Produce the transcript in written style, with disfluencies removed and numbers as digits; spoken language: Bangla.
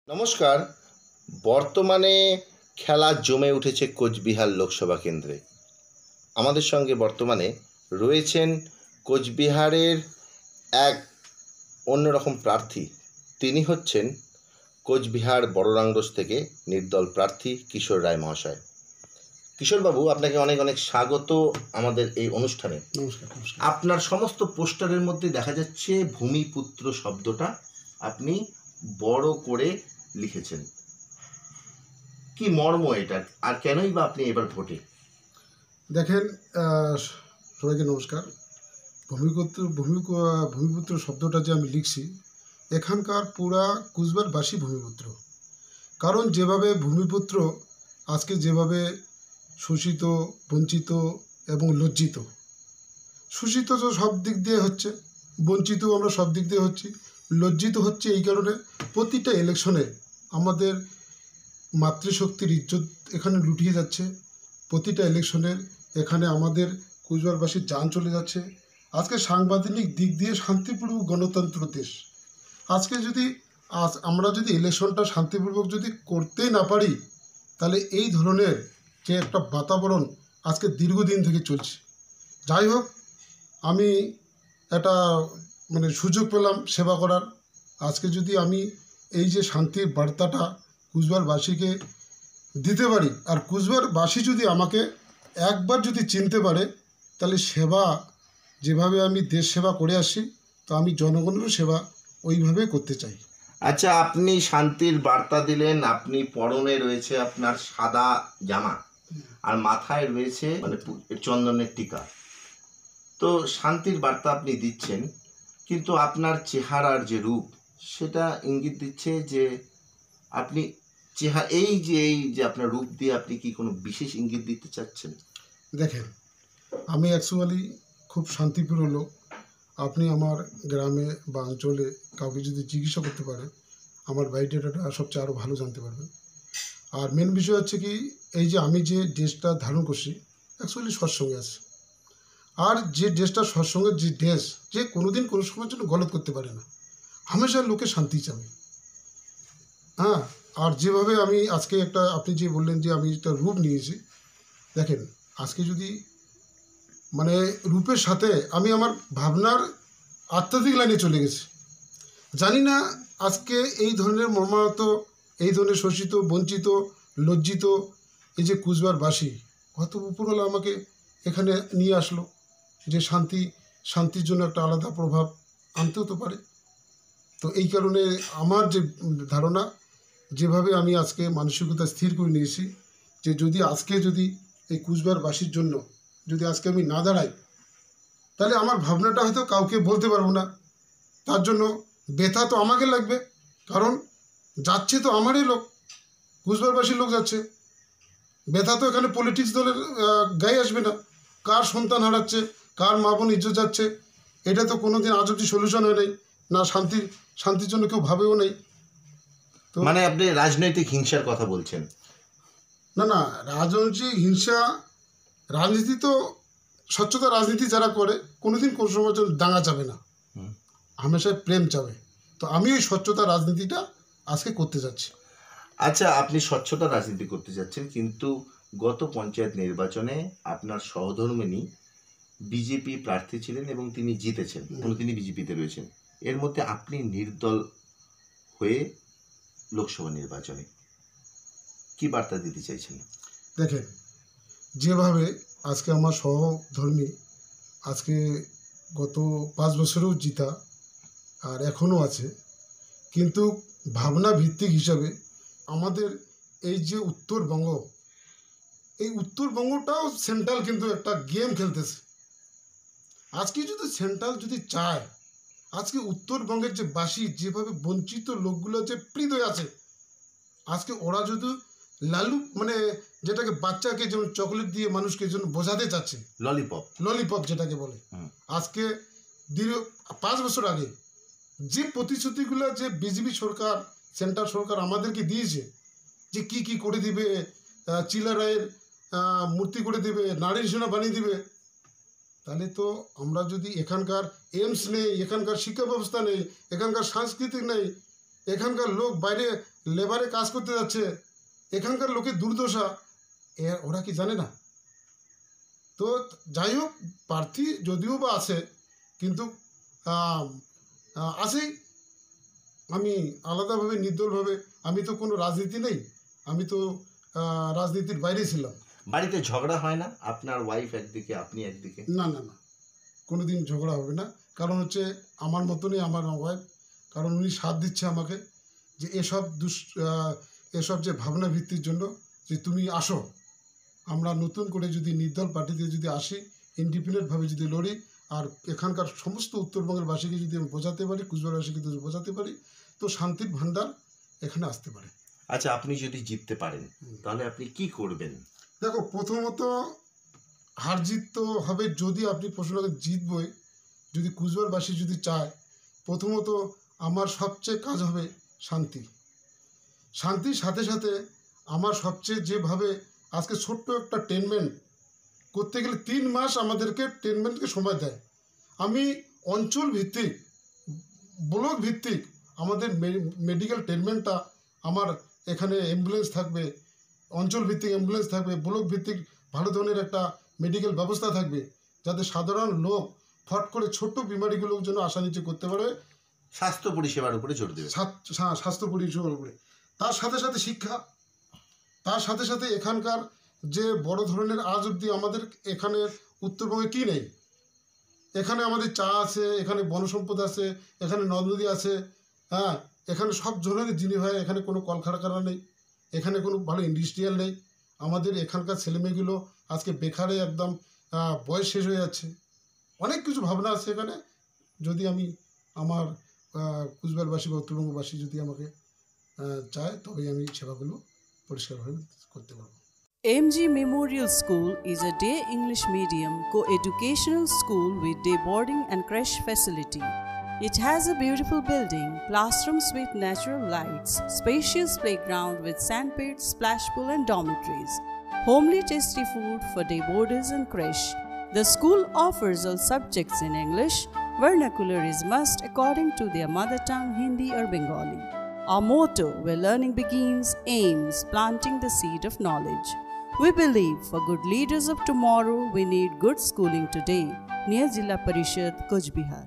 নমস্কার। বর্তমানে খেলা জমে উঠেছে কোচবিহার লোকসভা কেন্দ্রে। আমাদের সঙ্গে বর্তমানে রয়েছেন কোচবিহারের এক অন্যরকম প্রার্থী। তিনি হচ্ছেন কোচবিহার বড়রাংরোজ থেকে নির্দল প্রার্থী কিশোর রায় মহাশয়। কিশোরবাবু, আপনাকে অনেক অনেক স্বাগত আমাদের এই অনুষ্ঠানে। নমস্কার। নমস্কার। আপনার সমস্ত পোস্টারের মধ্যে দেখা যাচ্ছে ভূমিপুত্র শব্দটা আপনি বড় করে লিখেছেন। কি মর্ম এটা, আর কেনই বা আপনি এবার ভোটে? দেখেন, সবাইকে নমস্কার। ভূমিপুত্র শব্দটা যে আমি লিখছি, এখানকার পুরা কুচবিহারবাসী ভূমিপুত্র। কারণ যেভাবে ভূমিপুত্র আজকে যেভাবে শোষিত, বঞ্চিত এবং লজ্জিত। শোষিত তো সব দিক দিয়ে হচ্ছে, বঞ্চিত আমরা সব দিক দিয়ে হচ্ছি, লজ্জিত হচ্ছে এই কারণে প্রতিটা ইলেকশনে আমাদের মাতৃশক্তির ইজ্জত এখানে লুটিয়ে যাচ্ছে। প্রতিটা ইলেকশনের এখানে আমাদের কুচবিহারবাসীর জান চলে যাচ্ছে। আজকে সাংবিধানিক দিক দিয়ে শান্তিপূর্বক গণতন্ত্র দেশ। আজকে যদি আমরা যদি ইলেকশনটা শান্তিপূর্বক যদি করতেই না পারি, তাহলে এই ধরনের যে একটা বাতাবরণ আজকে দীর্ঘদিন থেকে চলছে। যাই হোক, আমি একটা সুযোগ পেলাম সেবা করার। আজকে যদি আমি এই যে শান্তির বার্তাটা কুচবিহারবাসীকে দিতে পারি, আর কুচবিহারবাসী যদি আমাকে একবার যদি চিনতে পারে, তাহলে সেবা যেভাবে আমি দেশ সেবা করে আসি, তো আমি জনগণেরও সেবা ওইভাবে করতে চাই। আচ্ছা, আপনি শান্তির বার্তা দিলেন, আপনি পরনে রয়েছে আপনার সাদা জামা আর মাথায় রয়েছে চন্দনের টিকা। তো শান্তির বার্তা আপনি দিচ্ছেন, কিন্তু আপনার চেহারার যে রূপ সেটা ইঙ্গিত দিচ্ছে যে আপনি এই যে আপনার রূপ দিয়ে আপনি কি কোনো বিশেষ ইঙ্গিত দিতে চাচ্ছেন? দেখেন, আমি অ্যাকচুয়ালি খুব শান্তিপ্রিয় লোক। আপনি আমার গ্রামে বা অঞ্চলে কাউকে যদি জিজ্ঞাসা করতে পারেন, আমার বায়োডাটাটা সবচেয়ে আরও ভালো জানতে পারবেন। আর মেন বিষয় হচ্ছে কি, এই যে আমি যে ড্রেসটা ধারণ করছি অ্যাকচুয়ালি সৎসঙ্গে আছে। আর যে ড্রেসটা সৎসঙ্গের যে ড্রেস, যে কোনোদিন কোনো সময়ের জন্য গলত করতে পারে না, হামেশা লোকে শান্তি চাবে। হ্যাঁ, আর যেভাবে আমি আজকে একটা, আপনি যে বললেন যে আমি একটা রূপ নিয়েছি, দেখেন আজকে যদি রূপের সাথে আমি আমার ভাবনার আধ্যাত্মিক লাইনে চলে গেছি। জানি না আজকে এই ধরনের মর্মাহত, এই ধরনের শোষিত, বঞ্চিত, লজ্জিত এই যে কুচবিহারবাসী, কত উপরওয়ালা আমাকে এখানে নিয়ে আসলো যে শান্তির জন্য একটা আলাদা প্রভাব আনতেও তো পারে। তো এই কারণে আমার যে ধারণা, যেভাবে আমি আজকে মানসিকতা স্থির করে নিয়েছি, যে যদি এই কুচবিহারবাসীর জন্য যদি আজকে আমি না দাঁড়াই, তাহলে আমার ভাবনাটা হয়তো কাউকে বলতে পারবো না। তার জন্য ব্যথা তো আমাকে লাগবে, কারণ যাচ্ছে তো আমারই লোক, কুচবিহারবাসীর লোক যাচ্ছে। ব্যথা তো এখানে পলিটিক্স দলের গায়ে আসবে না। কার সন্তান হারাচ্ছে, কার মা বোন ইজ্জত যাচ্ছে, এটা তো কোনোদিন আজ অব্দি সলিউশন হয় নাই, না শান্তির জন্য কেউ ভাবেও নেই। তো আপনি রাজনৈতিক হিংসার কথা বলছেন? না, রাজনৈতিক হিংসা, রাজনীতি তো স্বচ্ছতা রাজনীতি যারা করে কোনোদিন কোনো সময় দাঙ্গা যাবে না, হামেশাই প্রেম চাবে। তো আমি ওই স্বচ্ছতা রাজনীতিটা আজকে করতে যাচ্ছি। আচ্ছা, আপনি স্বচ্ছতা রাজনীতি করতে যাচ্ছেন, কিন্তু গত পঞ্চায়েত নির্বাচনে আপনার সহধর্মিণী বিজেপি প্রার্থী ছিলেন এবং তিনি জিতেছেন, তিনি বিজেপিতে রয়েছেন। এর মধ্যে আপনি নির্দল হয়ে লোকসভা নির্বাচনে কি বার্তা দিতে চাইছেন? দেখেন, যেভাবে আজকে আমার সহধর্মী আজকে গত 5 বছরেও জিতা আর এখনও আছে, কিন্তু ভাবনা ভিত্তিক হিসাবে আমাদের এই যে উত্তরবঙ্গ, এই উত্তরবঙ্গটাও সেন্ট্রাল কিন্তু একটা গেম খেলতেছে। আজকে যদি সেন্ট্রাল যদি চায়, আজকে উত্তরবঙ্গের যে বাসী, যেভাবে বঞ্চিত লোকগুলো যে হৃদয় আছে, আজকে ওরা যদি লালু যেটাকে বাচ্চাকে যেমন চকলেট দিয়ে মানুষকে যেন বোঝাতে চাচ্ছে, ললিপপ যেটাকে বলে, আজকে দীর্ঘ 5 বছর আগে যে প্রতিশ্রুতিগুলো যে বিজেপি সরকার, সেন্ট্রাল সরকার আমাদেরকে দিয়েছে, যে কি করে দিবে, চিলা রায়ের মূর্তি করে দিবে, নারীর সোনা বানিয়ে দিবে, তাহলে তো আমরা যদি এখানকার এইমস নেই, এখানকার শিক্ষা ব্যবস্থা নেই, এখানকার সাংস্কৃতিক নেই, এখানকার লোক বাইরে লেবারে কাজ করতে যাচ্ছে, এখানকার লোকের দুর্দশা ওরা কি জানে না? তো যাই হোক, প্রার্থী যদিও বা আছে, কিন্তু আছেই। আমি আলাদাভাবে নির্দলভাবে, আমি তো কোনো রাজনীতি নেই, আমি তো রাজনীতির বাইরে ছিলাম। বাড়িতে ঝগড়া হয় না? আপনার ওয়াইফ একদিকে, আপনি একদিকে? না না না, কোনো দিন ঝগড়া হবে না। কারণ হচ্ছে আমার মতনই আমার ওয়াইফ, কারণ উনি সাথ দিচ্ছে আমাকে যে এসব যে ভাবনা ভিত্তির জন্য, যে তুমি আসো, আমরা নতুন করে যদি নির্দল পার্টিতে যদি আসি, ইন্ডিপেন্ডেন্টভাবে যদি লড়ি, আর এখানকার সমস্ত উত্তরবঙ্গের বাসীকে যদি আমি বোঝাতে পারি, কুচবিহারবাসীকে যদি বোঝাতে পারি, তো শান্তির ভান্ডার এখানে আসতে পারে। আচ্ছা, আপনি যদি জিততে পারেন তাহলে আপনি কি করবেন? দেখো, প্রথমত হার জিত তো হবে, যদি আপনি প্রশ্নকে জিতবই, যদি কুচবিহারবাসী যদি চায়, প্রথমত আমার সবচেয়ে কাজ হবে শান্তি। শান্তির সাথে সাথে আমার সবচেয়ে যেভাবে আজকে ছোট্ট একটা ট্রিটমেন্ট করতে গেলে 3 মাস আমাদেরকে ট্রিটমেন্টকে সময় দেয়। আমি অঞ্চল ভিত্তিক, ব্লক ভিত্তিক আমাদের মেডিকেল ট্রিটমেন্টটা, আমার এখানে অ্যাম্বুলেন্স থাকবে, অঞ্চল ভিত্তিক অ্যাম্বুলেন্স থাকবে, ব্লক ভিত্তিক ভালো ধরনের একটা মেডিকেল ব্যবস্থা থাকবে, যাতে সাধারণ লোক ফট করে ছোট্ট বিমারিগুলোর জন্য আশা নিচে করতে পারে। স্বাস্থ্য পরিষেবার উপরে জোর দেবে। স্বাস্থ্য পরিষেবার উপরে, তার সাথে সাথে শিক্ষা, তার সাথে সাথে এখানকার যে বড় ধরনের আজ অবধি আমাদের এখানে উত্তরবঙ্গে কী নেই, এখানে আমাদের চা আছে, এখানে বনসম্পদ আছে, এখানে নদ নদী আছে, হ্যাঁ, এখানে সব ধরনের জিনিস হয়, এখানে কোনো কলকারখানা নেই, এখানে কোনো ভালো ইন্ডাস্ট্রিয়াল নেই। আমাদের এখানকার ছেলেমেয়েগুলো আজকে বেকারে একদম বয়স শেষ হয়ে যাচ্ছে। অনেক কিছু ভাবনা আছে এখানে। যদি আমি আমার কুচবিহারবাসী বা উত্তরবঙ্গবাসী যদি আমাকে চায়, তবেই আমি সেবাগুলো পরিষ্কারভাবে করতে পারবো। MG Memorial School is a day English medium co-educational school with day boarding and creche facility. It has a beautiful building, classrooms with natural lights, spacious playground with sandpit, splash pool and dormitories, homely tasty food for day boarders and creche. The school offers all subjects in English. Vernacular is must according to their mother tongue Hindi or Bengali. Our motto, where learning begins, aims planting the seed of knowledge. We believe for good leaders of tomorrow, we need good schooling today. Near Jilla Parishad, Kuch Bihar.